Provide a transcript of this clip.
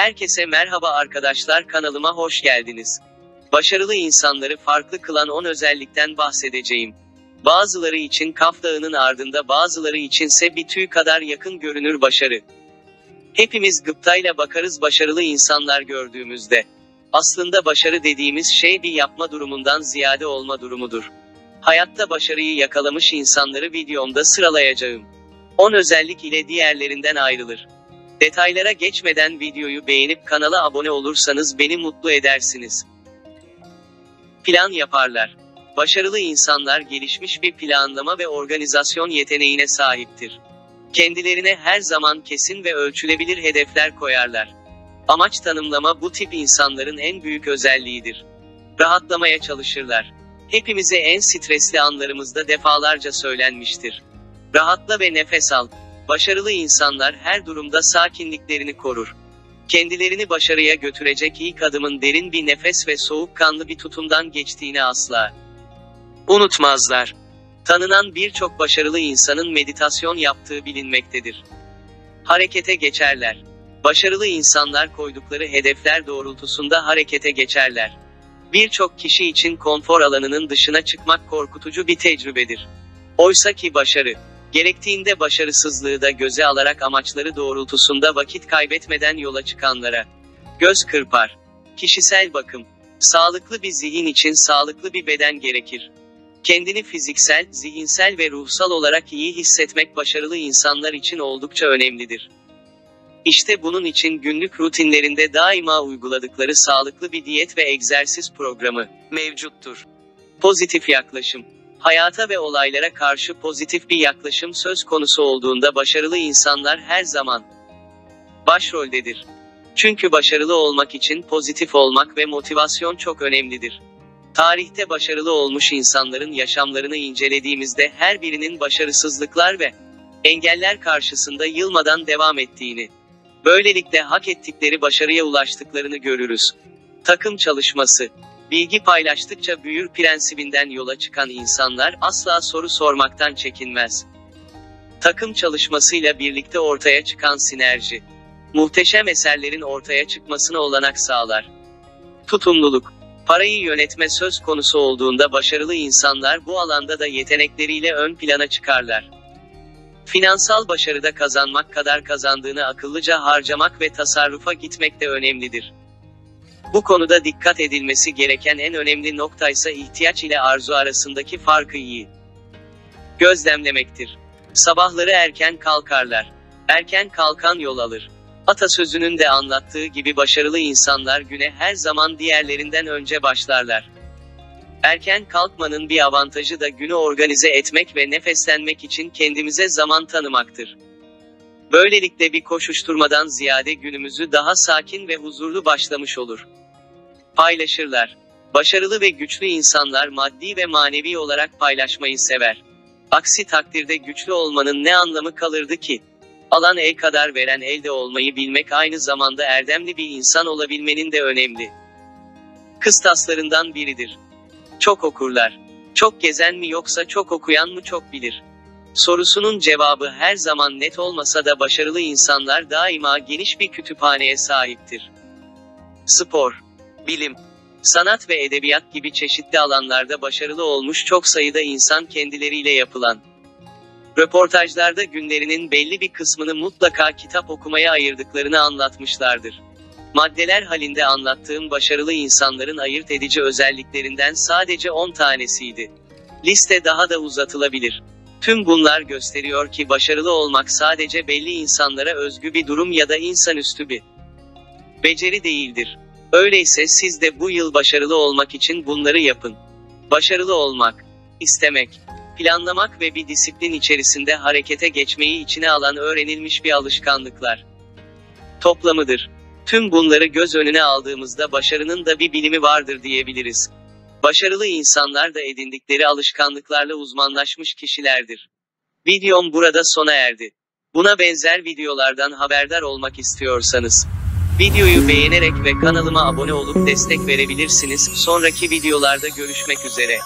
Herkese merhaba arkadaşlar, kanalıma hoş geldiniz. Başarılı insanları farklı kılan 10 özellikten bahsedeceğim. Bazıları için Kaf Dağı'nın ardında, bazıları içinse bir tüy kadar yakın görünür başarı. Hepimiz gıptayla bakarız başarılı insanlar gördüğümüzde. Aslında başarı dediğimiz şey bir yapma durumundan ziyade olma durumudur. Hayatta başarıyı yakalamış insanları videomda sıralayacağım. 10 özellik ile diğerlerinden ayrılır. Detaylara geçmeden videoyu beğenip kanala abone olursanız beni mutlu edersiniz. Plan yaparlar. Başarılı insanlar gelişmiş bir planlama ve organizasyon yeteneğine sahiptir. Kendilerine her zaman kesin ve ölçülebilir hedefler koyarlar. Amaç tanımlama bu tip insanların en büyük özelliğidir. Rahatlamaya çalışırlar. Hepimize en stresli anlarımızda defalarca söylenmiştir. Rahatla ve nefes al. Başarılı insanlar her durumda sakinliklerini korur. Kendilerini başarıya götürecek ilk adımın derin bir nefes ve soğukkanlı bir tutumdan geçtiğini asla unutmazlar. Tanınan birçok başarılı insanın meditasyon yaptığı bilinmektedir. Harekete geçerler. Başarılı insanlar koydukları hedefler doğrultusunda harekete geçerler. Birçok kişi için konfor alanının dışına çıkmak korkutucu bir tecrübedir. Oysa ki başarı, gerektiğinde başarısızlığı da göze alarak amaçları doğrultusunda vakit kaybetmeden yola çıkanlara göz kırpar. Kişisel bakım. Sağlıklı bir zihin için sağlıklı bir beden gerekir. Kendini fiziksel, zihinsel ve ruhsal olarak iyi hissetmek başarılı insanlar için oldukça önemlidir. İşte bunun için günlük rutinlerinde daima uyguladıkları sağlıklı bir diyet ve egzersiz programı mevcuttur. Pozitif yaklaşım. Hayata ve olaylara karşı pozitif bir yaklaşım söz konusu olduğunda başarılı insanlar her zaman başroldedir. Çünkü başarılı olmak için pozitif olmak ve motivasyon çok önemlidir. Tarihte başarılı olmuş insanların yaşamlarını incelediğimizde her birinin başarısızlıklar ve engeller karşısında yılmadan devam ettiğini, böylelikle hak ettikleri başarıya ulaştıklarını görürüz. Takım çalışması. Bilgi paylaştıkça büyür prensibinden yola çıkan insanlar asla soru sormaktan çekinmez. Takım çalışmasıyla birlikte ortaya çıkan sinerji, muhteşem eserlerin ortaya çıkmasına olanak sağlar. Tutumluluk. Parayı yönetme söz konusu olduğunda başarılı insanlar bu alanda da yetenekleriyle ön plana çıkarlar. Finansal başarıda kazanmak kadar kazandığını akıllıca harcamak ve tasarrufa gitmek de önemlidir. Bu konuda dikkat edilmesi gereken en önemli noktaysa ihtiyaç ile arzu arasındaki farkı iyi gözlemlemektir. Sabahları erken kalkarlar. Erken kalkan yol alır. Atasözünün de anlattığı gibi başarılı insanlar güne her zaman diğerlerinden önce başlarlar. Erken kalkmanın bir avantajı da günü organize etmek ve nefeslenmek için kendimize zaman tanımaktır. Böylelikle bir koşuşturmadan ziyade günümüzü daha sakin ve huzurlu başlamış olur. Paylaşırlar. Başarılı ve güçlü insanlar maddi ve manevi olarak paylaşmayı sever. Aksi takdirde güçlü olmanın ne anlamı kalırdı ki? Alan el kadar veren elde olmayı bilmek aynı zamanda erdemli bir insan olabilmenin de önemli kıstaslarından biridir. Çok okurlar. Çok gezen mi yoksa çok okuyan mı çok bilir? Sorusunun cevabı her zaman net olmasa da başarılı insanlar daima geniş bir kütüphaneye sahiptir. Spor, bilim, sanat ve edebiyat gibi çeşitli alanlarda başarılı olmuş çok sayıda insan kendileriyle yapılan röportajlarda günlerinin belli bir kısmını mutlaka kitap okumaya ayırdıklarını anlatmışlardır. Maddeler halinde anlattığım başarılı insanların ayırt edici özelliklerinden sadece 10 tanesiydi. Liste daha da uzatılabilir. Tüm bunlar gösteriyor ki başarılı olmak sadece belli insanlara özgü bir durum ya da insanüstü bir beceri değildir. Öyleyse siz de bu yıl başarılı olmak için bunları yapın. Başarılı olmak, istemek, planlamak ve bir disiplin içerisinde harekete geçmeyi içine alan öğrenilmiş bir alışkanlıklar toplamıdır. Tüm bunları göz önüne aldığımızda başarının da bir bilimi vardır diyebiliriz. Başarılı insanlar da edindikleri alışkanlıklarla uzmanlaşmış kişilerdir. Videom burada sona erdi. Buna benzer videolardan haberdar olmak istiyorsanız videoyu beğenerek ve kanalıma abone olup destek verebilirsiniz. Sonraki videolarda görüşmek üzere.